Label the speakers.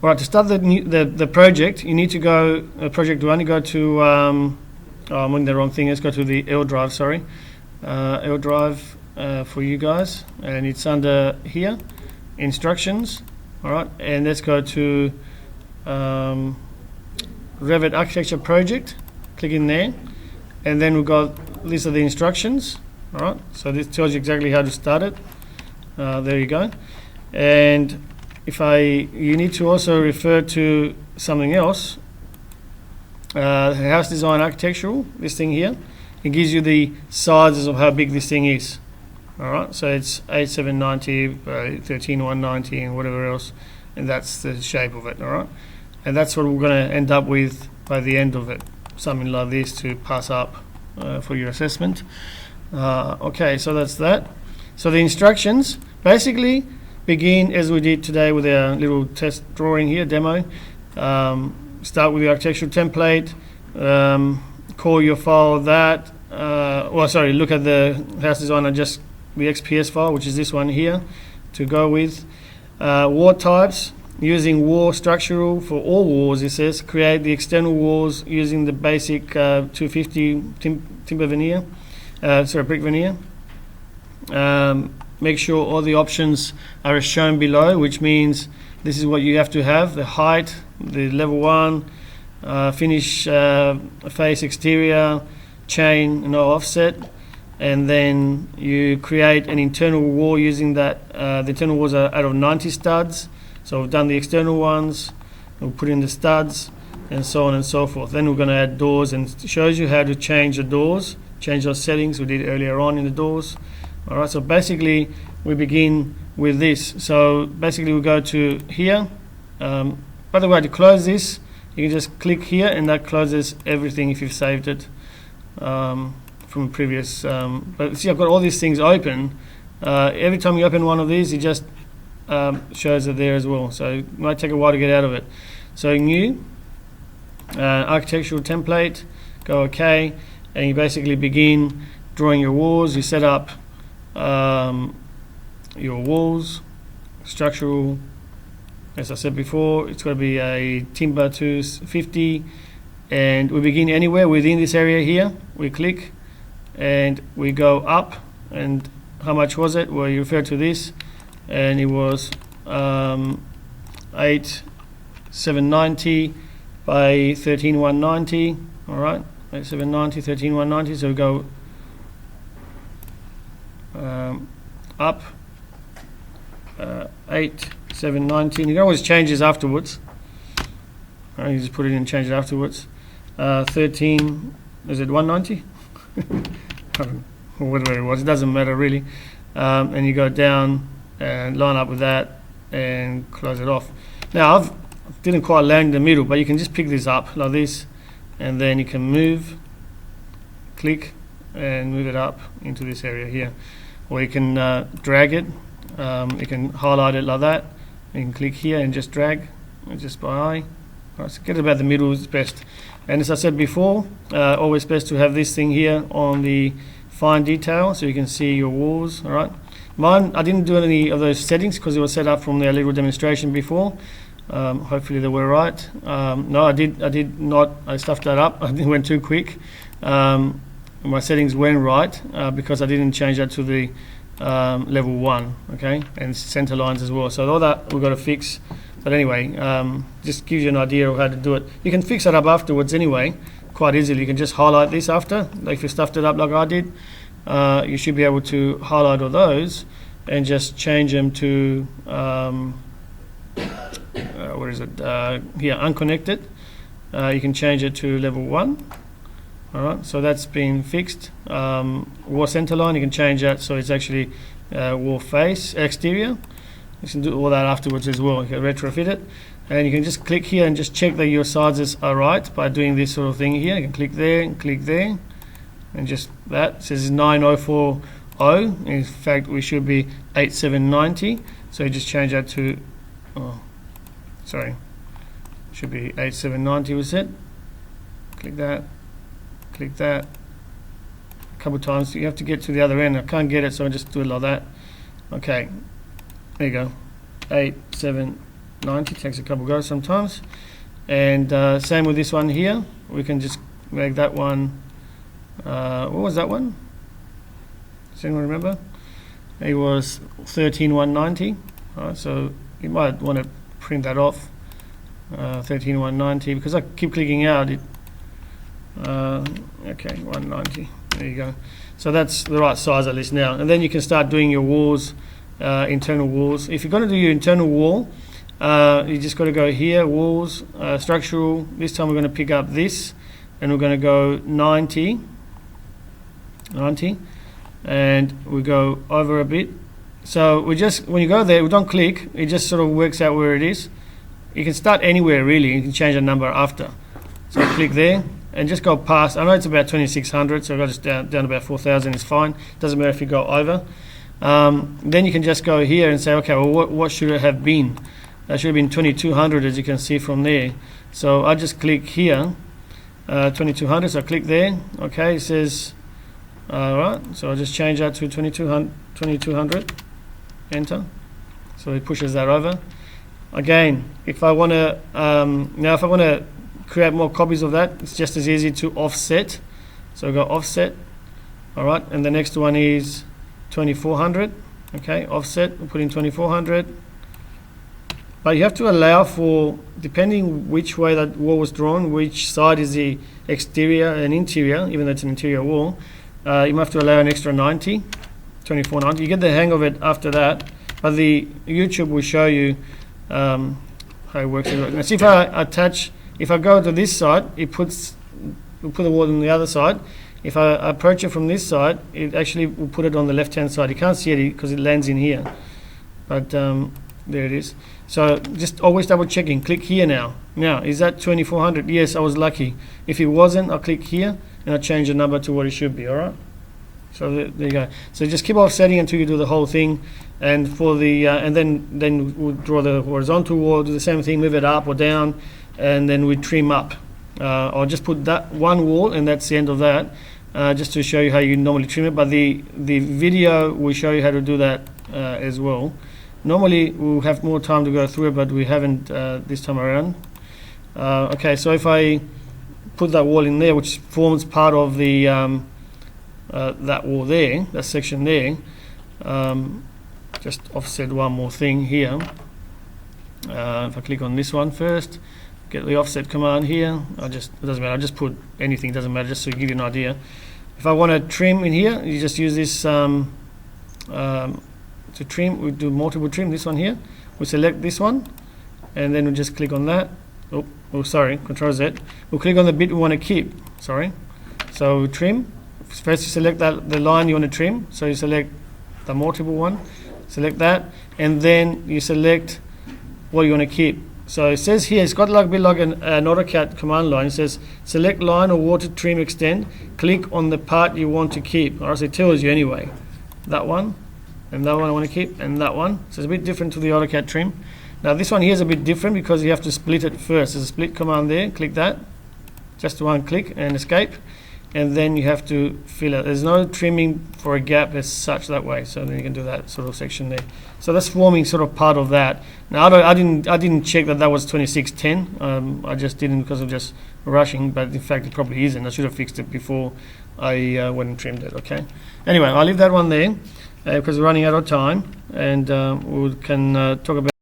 Speaker 1: All right, to start the project, you need to go, project one, you go to, I'm on the wrong thing, let's go to the L drive, sorry. L drive for you guys, and it's under here, instructions, all right, and let's go to Revit Architecture Project, click in there, and then we've got list of the instructions, all right, so this tells you exactly how to start it. There you go. And you need to also refer to something else, house design architectural, this thing here. It gives you the sizes of how big this thing is. All right, so it's 8790, 13190, and whatever else, and that's the shape of it. All right, and that's what we're going to end up with by the end of it, something like this to pass up for your assessment. Okay, so that's that. So the instructions basically begin as we did today with our little test drawing here, demo. Start with the architectural template, call your file that, look at the house design and just the XPS file, which is this one here, to go with. Wall types, using wall structural for all walls, it says. Create the external walls using the basic 250 timber veneer, brick veneer. Make sure all the options are as shown below, which means this is what you have to have: the height, the level 1, finish face exterior, chain, no offset, and then you create an internal wall using that. The internal walls are out of 90 studs, so we've done the external ones, we'll put in the studs, and so on and so forth. Then we're going to add doors, and it shows you how to change the doors, change those settings we did earlier on in the doors. All right, so basically we begin with this. So basically we go to here. By the way, to close this, you can just click here, and that closes everything if you've saved it from previous. But see, I've got all these things open. Every time you open one of these, it just shows it there as well. So it might take a while to get out of it. So new, architectural template, go OK, and you basically begin drawing your walls. You set up your walls, structural, as I said before, it's got to be a timber 250, and we begin anywhere within this area here. We click and we go up, and how much was it? Well, you refer to this, and it was 8790 by 13190. All right, 8790, 13190. So we go up 8790. You can always change this afterwards. All right, you just put it in and change it afterwards. 13, is it 190? Or whatever it was, it doesn't matter really. And you go down and line up with that and close it off. Now I didn't quite land in the middle, but you can just pick this up like this, and then you can move, click, and move it up into this area here. Or you can drag it, you can highlight it like that, you can click here and just drag, just by eye. Right, so get about the middle is best. And as I said before, always best to have this thing here on the fine detail so you can see your walls. All right. Mine, I didn't do any of those settings because it was set up from their little demonstration before. Hopefully they were right. No, I did not. I stuffed that up. I went too quick. My settings went right because I didn't change that to the level 1, okay, and center lines as well. So all that we've got to fix. But anyway, just gives you an idea of how to do it. You can fix that up afterwards anyway, quite easily. You can just highlight this after. Like if you stuffed it up like I did, you should be able to highlight all those and just change them to what is it? Here, unconnected. You can change it to level 1. All right, so that's been fixed. Wall center line, you can change that so it's actually wall face exterior. You can do all that afterwards as well. You can retrofit it, and you can just click here and just check that your sizes are right by doing this sort of thing here. You can click there and click there, and just that. It says 9040. In fact, we should be 8790. So you just change that to, should be 8790 was it. Click that. Click that a couple of times. You have to get to the other end. I can't get it, so I just do it like that. Okay, there you go. 8790. 90, takes a couple goes sometimes. And same with this one here, we can just make that one, what was that one? Does anyone remember? It was 13190. Alright, so you might want to print that off, 13190, because I keep clicking out it. Okay, 190. There you go. So that's the right size at least now. And then you can start doing your walls, internal walls. If you're going to do your internal wall, you just got to go here, walls, structural. This time we're going to pick up this, and we're going to go 90, and we go over a bit. So we just, when you go there, we don't click, it just sort of works out where it is. You can start anywhere really, you can change the number after. So click there and just go past. I know it's about 2600, so I've got just down about 4000 is fine. Doesn't matter if you go over. Then you can just go here and say, okay, well, what should it have been? That should have been 2200, as you can see from there. So I just click here, 2200, so I click there. Okay, it says, alright, so I'll just change that to 2200, enter. So it pushes that over. Again, if I want to, now if I want to create more copies of that, it's just as easy to offset. So go offset, alright, and the next one is 2400. Okay, offset, we'll put in 2400. But you have to allow for, depending which way that wall was drawn, which side is the exterior and interior, even though it's an interior wall, you might have to allow an extra 90, 2490. You get the hang of it after that, but the YouTube will show you how it works. Now see, if I attach, if I go to this side, we'll put the wall on the other side. If I approach it from this side, it actually will put it on the left hand side. You can't see it because it lands in here, but there it is. So just always double checking. Click here now. Now, is that 2400? Yes, I was lucky. If it wasn't, I'll click here and I'll change the number to what it should be. All right. So there you go. So just keep offsetting until you do the whole thing, and for the and then we'll draw the horizontal wall. Do the same thing. Move it up or down, and then we trim up. I'll just put that one wall, and that's the end of that. Just to show you how you normally trim it. But the video will show you how to do that as well. Normally we'll have more time to go through it, but we haven't this time around. Okay, so if I put that wall in there, which forms part of the that wall there, that section there, just offset one more thing here. If I click on this one first, get the offset command here. It doesn't matter. I just put anything. Doesn't matter. Just to give you an idea. If I want to trim in here, you just use this. To trim, we do multiple trim. This one here, we select this one, and then we just click on that. Oh, sorry, Control Z. We'll click on the bit we want to keep. Sorry. So trim. First, you select the line you want to trim. So you select the multiple one, select that, and then you select what you want to keep. So it says here, it's got like a bit like an AutoCAD command line. It says select line or water trim extend. Click on the part you want to keep. Or else it tells you anyway. That one. And that one I want to keep, and that one. So it's a bit different to the AutoCAD trim. Now this one here is a bit different because you have to split it first. There's a split command there. Click that. Just one click and escape. And then you have to fill it. There's no trimming for a gap as such that way. So then you can do that sort of section there. So that's forming sort of part of that. Now I didn't check that was 2610. I just didn't because of just rushing. But in fact it probably isn't. I should have fixed it before I went and trimmed it. Okay. Anyway, I'll leave that one there. Because we're running out of time, and we can talk about